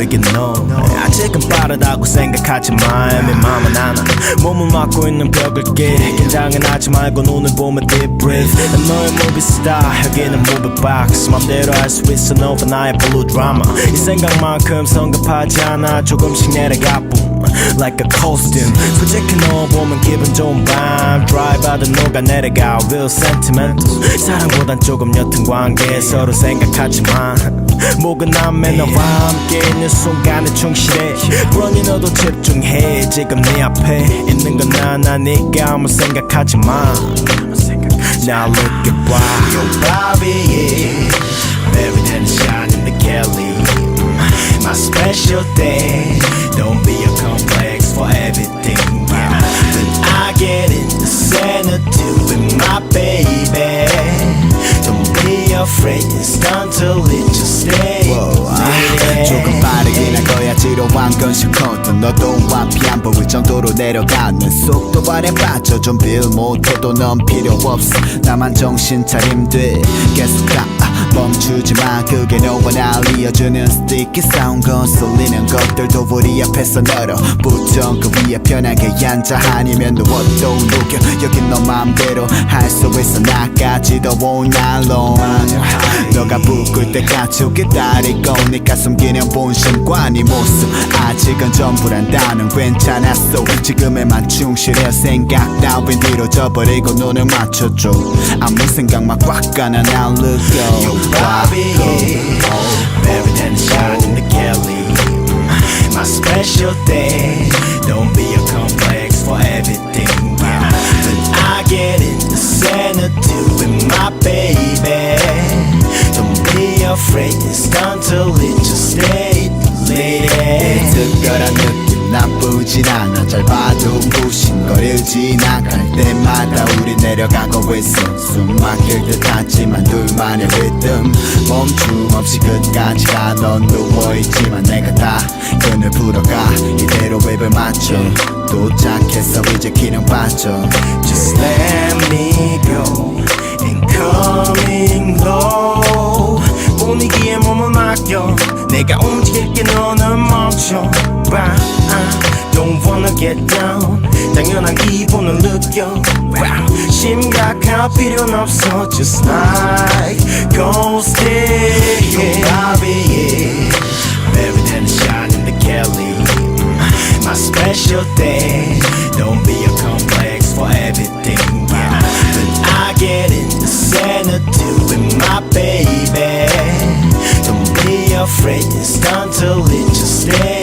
너에게 너 아직은 빠르다고 생각하지만 민망한 않아 몸을 막고 있는 벽을 깨 긴장은 하지 말고 눈을 보면 deep breath 난 너의 movie star 여기는 movie box 맘대로 할 수 있어 너와 나의 blue drama 이 생각만큼 성급하지 않아 조금씩 내려가 boom like a coasting 솔직히 너 보면 기분 좋은 밤 드라이브하다 녹아 내려가 real sentimental 사랑보단 조금 옅은 관계 서로 생각하지만 모근함에 너와 함께 있는 순간에 충실해 그러니 너도 집중해 지금 네 앞에 있는 건 나니까 아무 생각하지 마 Now look at why Yo Bobby yeah Everything shine in the Kelly My special day Don't be a complex for everything Then I get in the center too with my baby Don't be afraid it's done till it just stay 조금 빠르긴 할 거야 지루한 건 싫거든 너도 앞이 안 보일 정도로 내려가는 속도 발에 빠져 좀 빌 못해도 넌 필요 없어 나만 정신 차림 돼 계속 가 멈추지 마 그게 너와 날 이어주는 스티키 사운드 거슬리는 것들도 우리 앞에서 널어 부정 그 위에 편하게 앉아 아니면 누워도 녹여 여긴 너 맘대로 할 수 있어 나까지도 all night long 너가 묶을 때까지 기다리고 네가 숨기는 본심과 네 모습 아직은 전부란다는 괜찮았어 지금에만 충실해 생각 따윈 뒤로 져버리고 눈을 맞춰줘 아무 생각만 꽉 가는 날 느껴 Bobby, everything shine in the Kelly. My special day, don't be a complex for everything. Then I get in the center too with my baby. Don't be afraid, it's done till it just stay, lady. 특별한 느낌 나쁘진 않아 잘 봐도 부신거릴 지나갈 때마다 우리 내려가고 있어 숨 막힐 듯 하지만 둘만의 리듬 멈춤 없이 끝까지 가 넌 누워있지만 내가 다 끈을 풀어가 이대로 웹을 맞춰 도착했어 이제 기능 빠져 Just let me go and coming low 분위기에 몸을 맡겨 내가 움직일게 너는 멈춰봐 Don't wanna get down 당연한 기분을 느껴 심각할 필요는 없어 Just like ghosting Yo Bobby yeah Everything shine in the Kelly My special day Don't be a complex for everything Then I get in the center too with my baby Don't be afraid it's done till it just stays